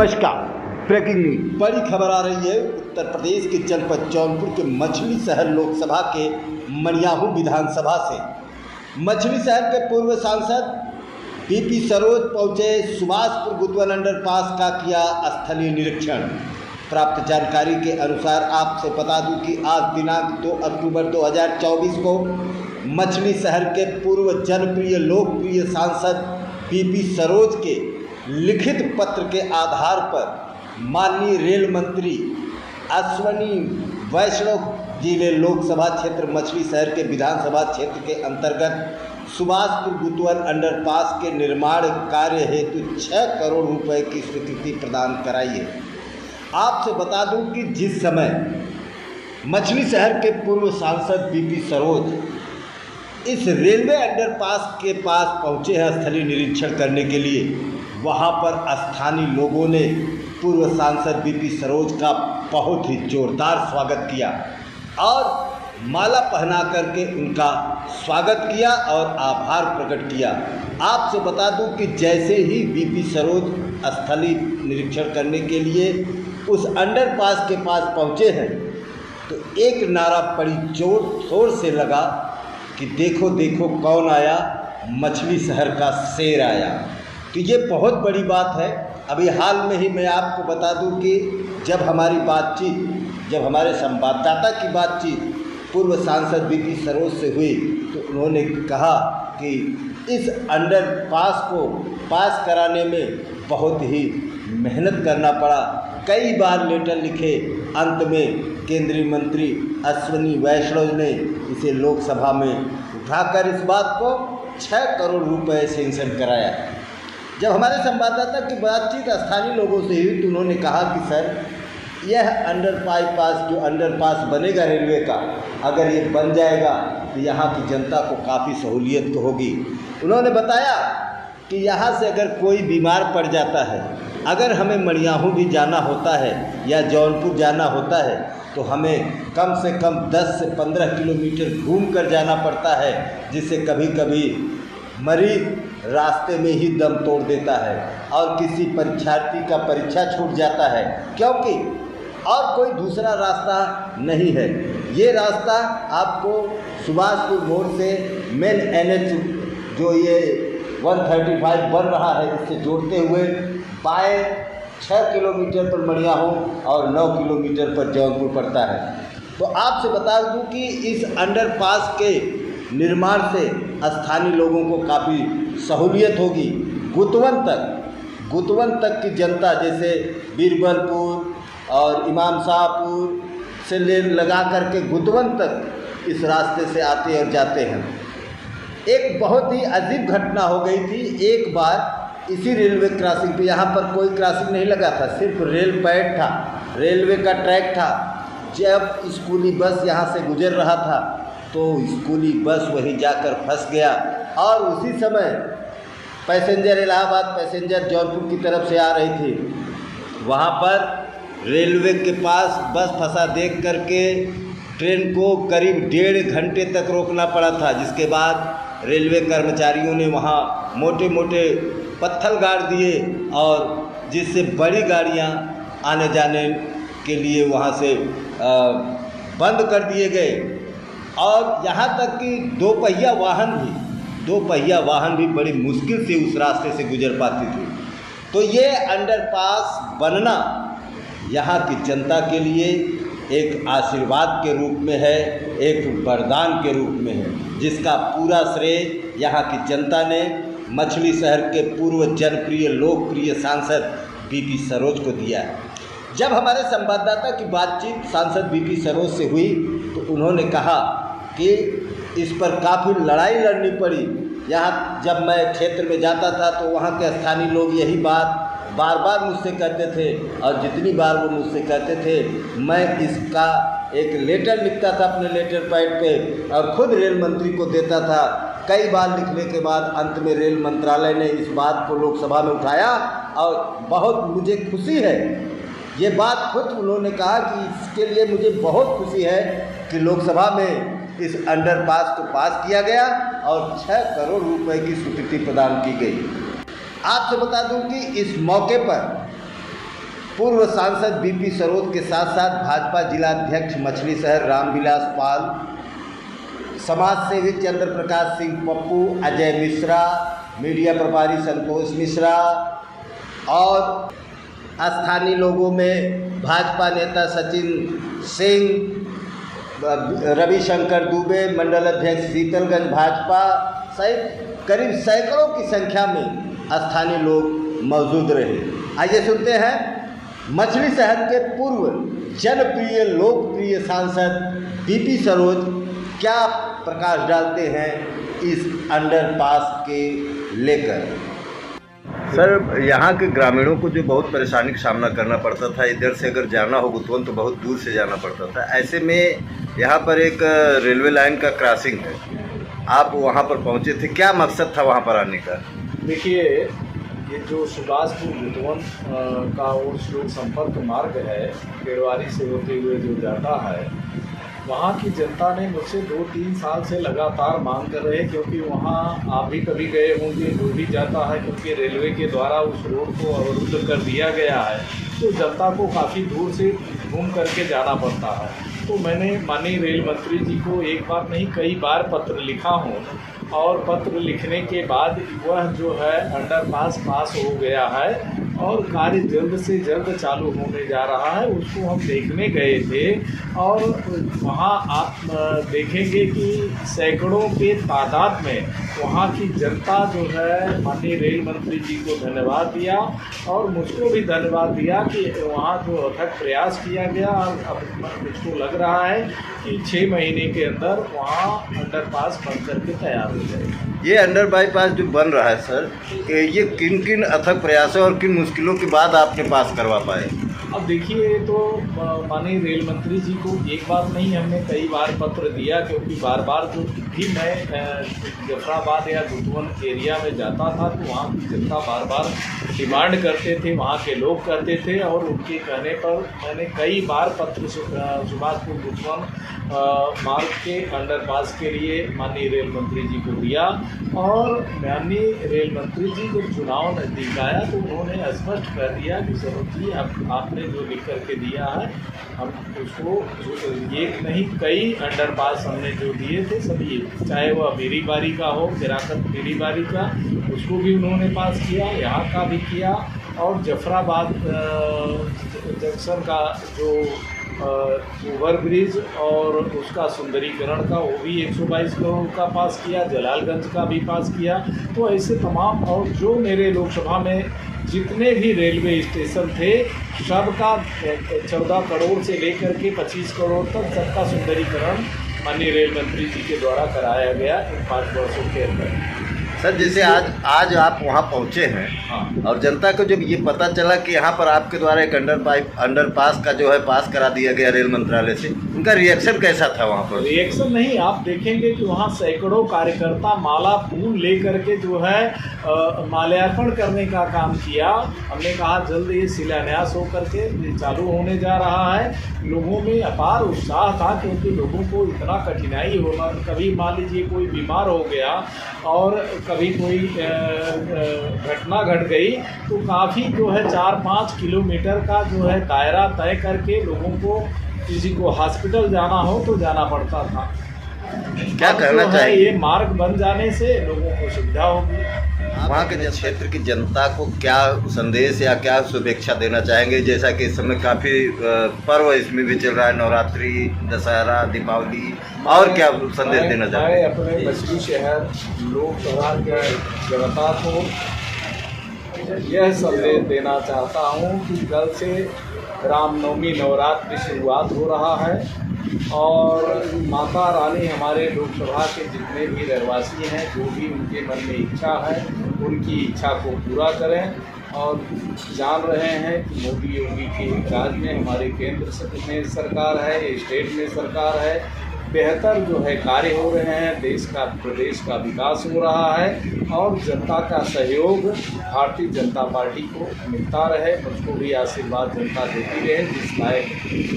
नमस्कार। Breaking news बड़ी खबर आ रही है। उत्तर प्रदेश के जनपद जौनपुर के मछली शहर लोकसभा के मनियाहू विधानसभा से मछली शहर के पूर्व सांसद पीपी सरोज पहुंचे। सुभाषपुर गुतवन अंडरपास का किया स्थलीय निरीक्षण। प्राप्त जानकारी के अनुसार आपसे बता दूं कि आज दिनांक 2 अक्टूबर 2024 को मछली शहर के पूर्व जनप्रिय लोकप्रिय सांसद पीपी सरोज के लिखित पत्र के आधार पर माननीय रेल मंत्री अश्विनी वैष्णव जी ने लोकसभा क्षेत्र मछली शहर के विधानसभा क्षेत्र के अंतर्गत सुभाषपुर गुतवन अंडरपास के निर्माण कार्य हेतु 6 करोड़ रुपए की स्वीकृति प्रदान कराई है। आपसे बता दूं कि जिस समय मछली शहर के पूर्व सांसद पीपी सरोज इस रेलवे अंडरपास के पास पहुंचे हैं स्थलीय निरीक्षण करने के लिए, वहां पर स्थानीय लोगों ने पूर्व सांसद पीपी सरोज का बहुत ही जोरदार स्वागत किया और माला पहना करके उनका स्वागत किया और आभार प्रकट किया। आपसे बता दूं कि जैसे ही पीपी सरोज स्थलीय निरीक्षण करने के लिए उस अंडरपास के पास पहुंचे हैं तो एक नारा बड़ी जोर शोर से लगा कि देखो देखो कौन आया, मछली शहर का शेर आया। तो ये बहुत बड़ी बात है। अभी हाल में ही मैं आपको बता दूं कि जब हमारे संवाददाता की बातचीत पूर्व सांसद पीपी सरोज से हुई तो उन्होंने कहा कि इस अंडरपास को पास कराने में बहुत ही मेहनत करना पड़ा। कई बार लेटर लिखे, अंत में केंद्रीय मंत्री अश्विनी वैष्णव ने इसे लोकसभा में उठाकर इस बात को 6 करोड़ रुपए सेंक्शन कराया। जब हमारे संवाददाता की बातचीत स्थानीय लोगों से हुई तो उन्होंने कहा कि सर यह अंडरपास बनेगा रेलवे का, अगर ये बन जाएगा तो यहाँ की जनता को काफ़ी सहूलियत तो होगी। उन्होंने बताया कि यहाँ से अगर कोई बीमार पड़ जाता है, अगर हमें मनियाहू भी जाना होता है या जौनपुर जाना होता है तो हमें कम से कम 10 से 15 किलोमीटर घूम कर जाना पड़ता है, जिससे कभी कभी मरीज रास्ते में ही दम तोड़ देता है और किसी परीक्षार्थी का परीक्षा छूट जाता है, क्योंकि और कोई दूसरा रास्ता नहीं है। ये रास्ता आपको सुभाषपुर मोड़ से मेन NH जो ये 135 बन रहा है इससे जोड़ते हुए बाएँ 6 किलोमीटर पर मनियाहू और 9 किलोमीटर पर जौनपुर पड़ता है। तो आपसे बता दूं कि इस अंडरपास के निर्माण से स्थानीय लोगों को काफ़ी सहूलियत होगी। गुतवन तक की जनता, जैसे बीरबलपुर और इमाम शाहपुर से लेन लगा करके गुतवन तक इस रास्ते से आते और जाते हैं। एक बहुत ही अजीब घटना हो गई थी। एक बार इसी रेलवे क्रॉसिंग पे, यहाँ पर कोई क्रॉसिंग नहीं लगा था, सिर्फ रेल पैड था, रेलवे का ट्रैक था। जब स्कूली बस यहाँ से गुजर रहा था तो स्कूली बस वहीं जाकर फंस गया और उसी समय पैसेंजर इलाहाबाद पैसेंजर जौनपुर की तरफ से आ रही थी। वहाँ पर रेलवे के पास बस फंसा देख करके ट्रेन को करीब 1.5 घंटे तक रोकना पड़ा था, जिसके बाद रेलवे कर्मचारियों ने वहाँ मोटे मोटे पत्थर गाड़ दिए और जिससे बड़ी गाड़ियाँ आने जाने के लिए वहाँ से बंद कर दिए गए और यहाँ तक कि दो पहिया वाहन भी बड़ी मुश्किल से उस रास्ते से गुजर पाती थी। तो ये अंडरपास बनना यहाँ की जनता के लिए एक आशीर्वाद के रूप में है, एक वरदान के रूप में है, जिसका पूरा श्रेय यहाँ की जनता ने मछली शहर के पूर्व जनप्रिय लोकप्रिय सांसद पीपी सरोज को दिया है। जब हमारे संवाददाता की बातचीत सांसद पीपी सरोज से हुई तो उन्होंने कहा कि इस पर काफ़ी लड़ाई लड़नी पड़ी। यहाँ जब मैं क्षेत्र में जाता था तो वहाँ के स्थानीय लोग यही बात बार बार मुझसे कहते थे और जितनी बार वो मुझसे कहते थे मैं इसका एक लेटर लिखता था अपने लेटर पैड पे और खुद रेल मंत्री को देता था। कई बार लिखने के बाद अंत में रेल मंत्रालय ने इस बात को लोकसभा में उठाया और बहुत मुझे खुशी है। ये बात खुद उन्होंने कहा कि इसके लिए मुझे बहुत खुशी है कि लोकसभा में इस अंडरपास को पास किया गया और 6 करोड़ रुपए की स्वीकृति प्रदान की गई। आपसे बता दूं कि इस मौके पर पूर्व सांसद बीपी सरोज के साथ साथ भाजपा जिलाध्यक्ष मछली शहर रामविलास पाल, समाज सेवी चंद्र प्रकाश सिंह पप्पू, अजय मिश्रा, मीडिया प्रभारी संतोष मिश्रा और स्थानीय लोगों में भाजपा नेता सचिन सिंह, रविशंकर दुबे, मंडल अध्यक्ष शीतलगंज भाजपा सहित करीब सैकड़ों की संख्या में स्थानीय लोग मौजूद रहे। आइए सुनते हैं मछली शहर के पूर्व जनप्रिय लोकप्रिय सांसद बीपी सरोज क्या प्रकाश डालते हैं इस अंडरपास के लेकर। सर, यहाँ के ग्रामीणों को जो बहुत परेशानी का सामना करना पड़ता था, इधर से अगर जाना हो गुतवन तो बहुत दूर से जाना पड़ता था, ऐसे में यहाँ पर एक रेलवे लाइन का क्रॉसिंग है, आप वहाँ पर पहुँचे थे, क्या मकसद था वहाँ पर आने का? देखिए, ये जो सुभाषपुर गुतवन का वो लोक संपर्क मार्ग है, केड़वारी से होते हुए जो जाता है, वहाँ की जनता ने मुझसे 2-3 साल से लगातार मांग कर रहे, क्योंकि वहाँ आप भी कभी गए होंगे, जो भी जाता है, क्योंकि रेलवे के द्वारा उस रोड को अवरुद्ध कर दिया गया है, तो जनता को काफ़ी दूर से घूम करके जाना पड़ता है। तो मैंने माननीय रेल मंत्री जी को एक बार नहीं कई बार पत्र लिखा हूँ, और पत्र लिखने के बाद वह जो है अंडरपास पास हो गया है और कार्य जल्द से जल्द चालू होने जा रहा है। उसको हम देखने गए थे और वहाँ आप देखेंगे कि सैकड़ों के तादाद में वहाँ की जनता जो है माननीय रेल मंत्री जी को धन्यवाद दिया और मुझको भी धन्यवाद दिया कि वहाँ जो अथक प्रयास किया गया, और अब मुझको लग रहा है कि 6 महीने के अंदर वहाँ अंडरपास बन करके तैयार हो जाएगा। ये अंडर बाईपास जो बन रहा है सर, ये किन किन अथक प्रयासों और किन मुश्किलों के बाद आपने पास करवा पाए? अब देखिए, तो माननीय रेल मंत्री जी को एक बार नहीं, हमने कई बार पत्र दिया, क्योंकि बार बार जो भी मैं जफराबाद या गुतवन एरिया में जाता था तो वहाँ की जनता बार बार डिमांड करते थे, वहाँ के लोग करते थे, और उनके कहने पर मैंने कई बार पत्र सुभाषपुर गुतवन मार्ग के अंडरपास के लिए माननीय रेल मंत्री जी को दिया। और माननीय रेल मंत्री जी जब चुनाव नज़दीक आया तो उन्होंने स्पष्ट कर दिया कि सरोज जी, आपने जो लिख करके दिया है, हम उसको एक नहीं कई अंडरपास हमने जो दिए थे सभी, चाहे वह मेरी बारी का हो, गिराकत मेरी बारी का, उसको भी उन्होंने पास किया, यहाँ का भी किया, और जफराबाद जंक्शन का जो ओवरब्रिज और उसका सुंदरीकरण का वो भी 122 करोड़ का पास किया, जलालगंज का भी पास किया। तो ऐसे तमाम, और जो मेरे लोकसभा में जितने भी रेलवे स्टेशन थे सबका 14 करोड़ से लेकर के 25 करोड़ तक सबका सुंदरीकरण माननीय रेल मंत्री जी के द्वारा कराया गया इन 5 वर्षों के अंदर। सर, जैसे आज आप वहाँ पहुँचे हैं, हाँ, और जनता को जब ये पता चला कि यहाँ पर आपके द्वारा एक अंडरपास का जो है पास करा दिया गया रेल मंत्रालय से, उनका रिएक्शन कैसा था वहाँ पर? रिएक्शन नहीं, आप देखेंगे कि वहाँ सैकड़ों कार्यकर्ता माला फूल लेकर के जो है माल्यार्पण करने का काम किया। हमने कहा जल्द ये शिलान्यास हो करके चालू होने जा रहा है। लोगों में अपार उत्साह था, क्योंकि लोगों को इतना कठिनाई होना, कभी मान लीजिए कोई बीमार हो गया और कभी कोई घटना घट गई, तो काफ़ी जो है 4-5 किलोमीटर का जो है दायरा तय करके लोगों को, किसी को हॉस्पिटल जाना हो तो जाना पड़ता था। क्या कहना चाहिए? ये मार्ग बन जाने से लोगों को सुविधा होगी। वहाँ के क्षेत्र की जनता को क्या संदेश या क्या शुभेच्छा देना चाहेंगे, जैसा कि इस समय काफ़ी पर्व इसमें भी चल रहा है, नवरात्रि, दशहरा, दीपावली, और क्या संदेश देना चाहेंगे? मैं अपने मछली शहर लोकसभा के जनता को यह संदेश देना चाहता हूँ कि कल से रामनवमी नवरात्रि शुरुआत हो रहा है, और माता रानी हमारे लोकसभा के जितने भी रहवासी हैं, जो भी उनके मन में इच्छा है, उनकी इच्छा को पूरा करें। और जान रहे हैं कि मोदी योगी के राज में हमारे केंद्र में सरकार है, स्टेट में सरकार है, बेहतर जो है कार्य हो रहे हैं, देश का प्रदेश का विकास हो रहा है और जनता का सहयोग भारतीय जनता पार्टी को मिलता रहे। मुझको भी आशीर्वाद जनता देती रहे, जिस लायक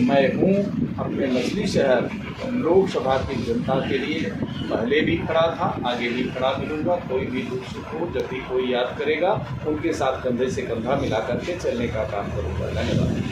मैं हूँ अपने मछली शहर लोकसभा की जनता के लिए पहले भी खड़ा था, आगे भी खड़ा मिलूंगा। कोई भी दुख सुख हो, जब भी कोई याद करेगा उनके साथ कंधे से कंधा मिला करके चलने का काम करूंगा। धन्यवाद।